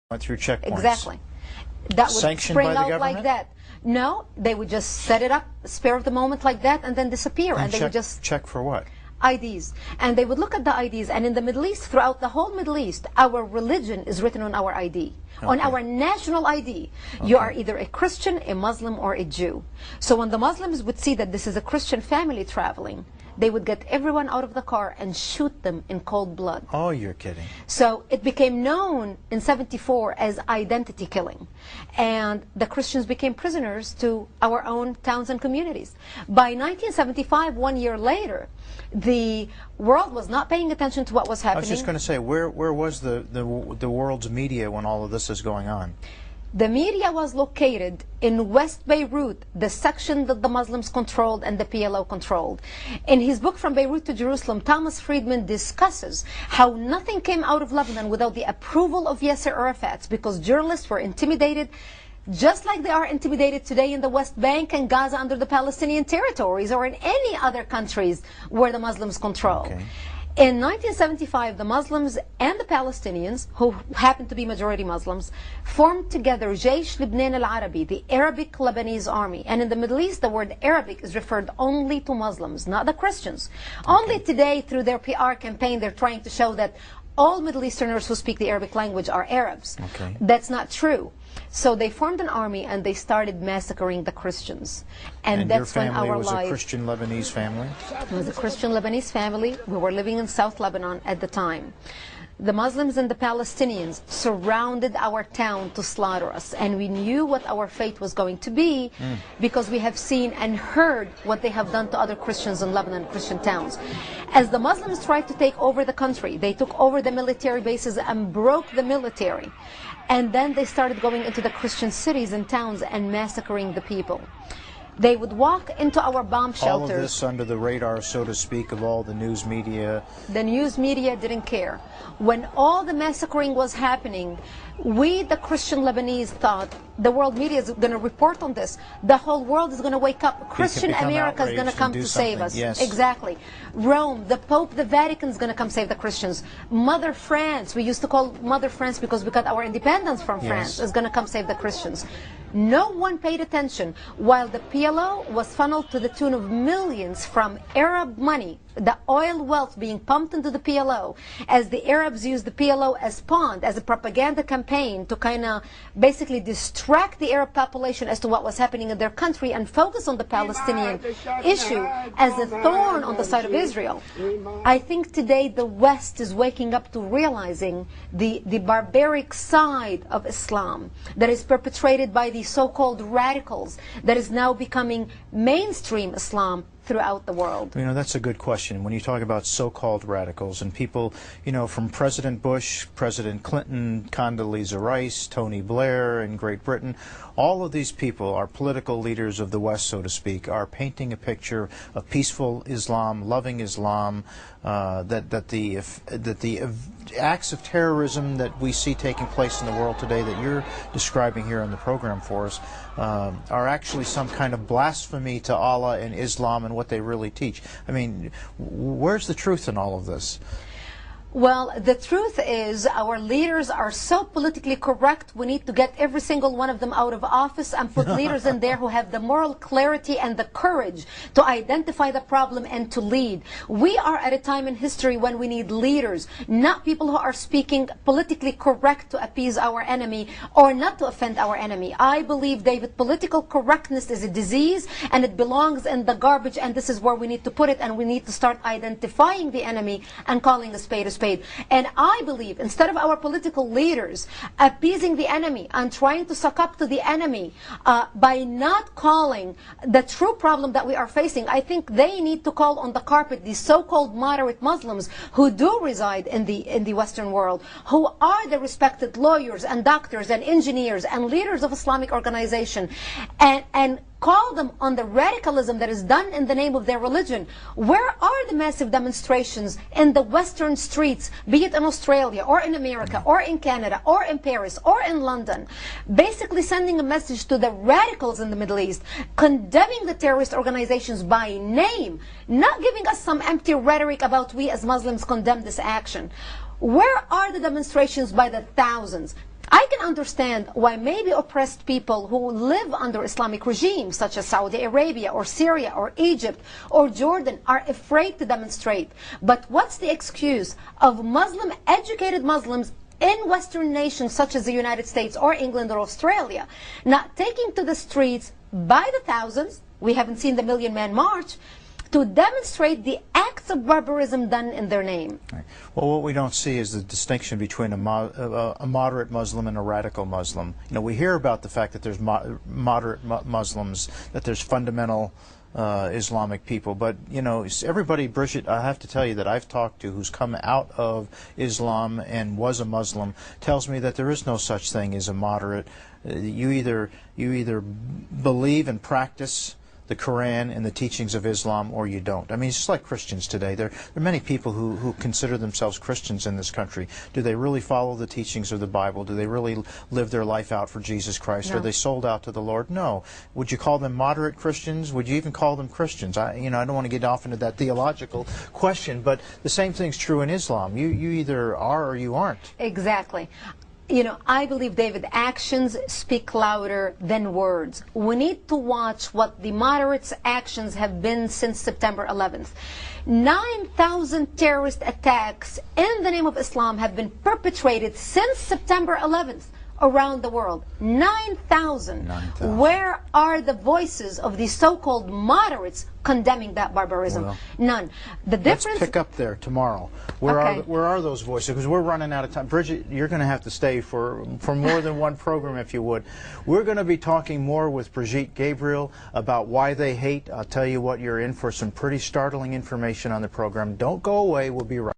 Went through checkpoints. Exactly. That would Sanctioned spring by the out government? like that. No, they would just set it up, spare of the moment like that, and then disappear. And they would just check for what? IDs. And they would look at the IDs, and in the Middle East, throughout the whole Middle East, our religion is written on our ID. Okay. On our national ID, you are either a Christian, a Muslim, or a Jew. So when the Muslims would see that this is a Christian family traveling, they would get everyone out of the car and shoot them in cold blood. Oh, you're kidding. So it became known in '74 as identity killing. And the Christians became prisoners to our own towns and communities. By 1975, 1 year later, the world was not paying attention to what was happening. I was just going to say, where was the world's media when all of this is going on? The media was located in West Beirut, the section that the Muslims controlled and the PLO controlled. In his book From Beirut to Jerusalem, Thomas Friedman discusses how nothing came out of Lebanon without the approval of Yasser Arafat, because journalists were intimidated, just like they are intimidated today in the West Bank and Gaza under the Palestinian territories, or in any other countries where the Muslims control. Okay. In 1975, the Muslims and the Palestinians, who happened to be majority Muslims, formed together Jaysh Lebanon al-Arabi, the Arabic Lebanese Army. And in the Middle East, the word Arabic is referred only to Muslims, not the Christians. Okay. Only today, through their PR campaign, they're trying to show that all Middle Easterners who speak the Arabic language are Arabs. Okay. That's not true. So they formed an army and they started massacring the Christians. And that's when our was life... a Christian Lebanese family? It was a Christian Lebanese family. We were living in South Lebanon at the time. The Muslims and the Palestinians surrounded our town to slaughter us, and we knew what our fate was going to be because we have seen and heard what they have done to other Christians in Lebanon, Christian towns. As the Muslims tried to take over the country, they took over the military bases and broke the military. And then they started going into the Christian cities and towns and massacring the people. They would walk into our bomb shelters. All of this under the radar, so to speak, of all the news media. The news media didn't care. When all the massacring was happening, we, the Christian Lebanese, thought the world media is going to report on this. The whole world is going to wake up. Christian America is going to come to save us. Yes. Exactly. Rome, the Pope, the Vatican is going to come save the Christians. Mother France, we used to call Mother France because we got our independence from France, is going to come save the Christians. No one paid attention, while the PLO was funneled to the tune of millions from Arab money, the oil wealth being pumped into the PLO, as the Arabs used the PLO as pawn, as a propaganda campaign to kind of basically distract the Arab population as to what was happening in their country and focus on the Palestinian issue as a thorn on the side of Israel. I think today the West is waking up to realizing the barbaric side of Islam that is perpetrated by the so-called radicals that is now becoming mainstream Islam throughout the world. You know, that's a good question. When you talk about so-called radicals and people, you know, from President Bush, President Clinton, Condoleezza Rice, Tony Blair in Great Britain, all of these people, our political leaders of the West, so to speak, are painting a picture of peaceful Islam, loving Islam, that the acts of terrorism that we see taking place in the world today that you're describing here on the program for us are actually some kind of blasphemy to Allah and Islam and what they really teach. I mean, where's the truth in all of this? Well, the truth is our leaders are so politically correct, we need to get every single one of them out of office and put leaders in there who have the moral clarity and the courage to identify the problem and to lead. We are at a time in history when we need leaders, not people who are speaking politically correct to appease our enemy or not to offend our enemy. I believe, David, political correctness is a disease and it belongs in the garbage, and this is where we need to put it, and we need to start identifying the enemy and calling a spade a spade. And I believe instead of our political leaders appeasing the enemy and trying to suck up to the enemy by not calling the true problem that we are facing, I think they need to call on the carpet these so-called moderate Muslims who do reside in the Western world, who are the respected lawyers and doctors and engineers and leaders of Islamic organization, and call them on the radicalism that is done in the name of their religion. Where are the massive demonstrations in the Western streets, be it in Australia or in America or in Canada or in Paris or in London, basically sending a message to the radicals in the Middle East, condemning the terrorist organizations by name, not giving us some empty rhetoric about we as Muslims condemn this action. Where are the demonstrations by the thousands? I can understand why maybe oppressed people who live under Islamic regimes such as Saudi Arabia or Syria or Egypt or Jordan are afraid to demonstrate. But what's the excuse of educated Muslims in Western nations such as the United States or England or Australia not taking to the streets by the thousands, we haven't seen the Million Man March, to demonstrate the acts of barbarism done in their name? Right. Well, what we don't see is the distinction between a moderate Muslim and a radical Muslim. You know, we hear about the fact that there's moderate Muslims, that there's fundamental Islamic people, but you know, everybody, Brigitte, I have to tell you that I've talked to who's come out of Islam and was a Muslim tells me that there is no such thing as a moderate. You either believe and practice the Quran and the teachings of Islam, or you don't. I mean, it's just like Christians today. There are many people who consider themselves Christians in this country. Do they really follow the teachings of the Bible? Do they really live their life out for Jesus Christ? No. Are they sold out to the Lord? No. Would you call them moderate Christians? Would you even call them Christians? I don't want to get off into that theological question, but the same thing's true in Islam. You either are or you aren't. Exactly. You know, I believe, David, actions speak louder than words. We need to watch what the moderates' actions have been since September 11th. 9,000 terrorist attacks in the name of Islam have been perpetrated since September 11th around the world. 9,000. Where are the voices of the so-called moderates condemning that barbarism? Well, none. The difference. Let's pick up there tomorrow. Where are those voices? Because we're running out of time. Brigitte, you're going to have to stay for more than one program, if you would. We're going to be talking more with Brigitte Gabriel about why they hate. I'll tell you what, you're in for some pretty startling information on the program. Don't go away. We'll be right back.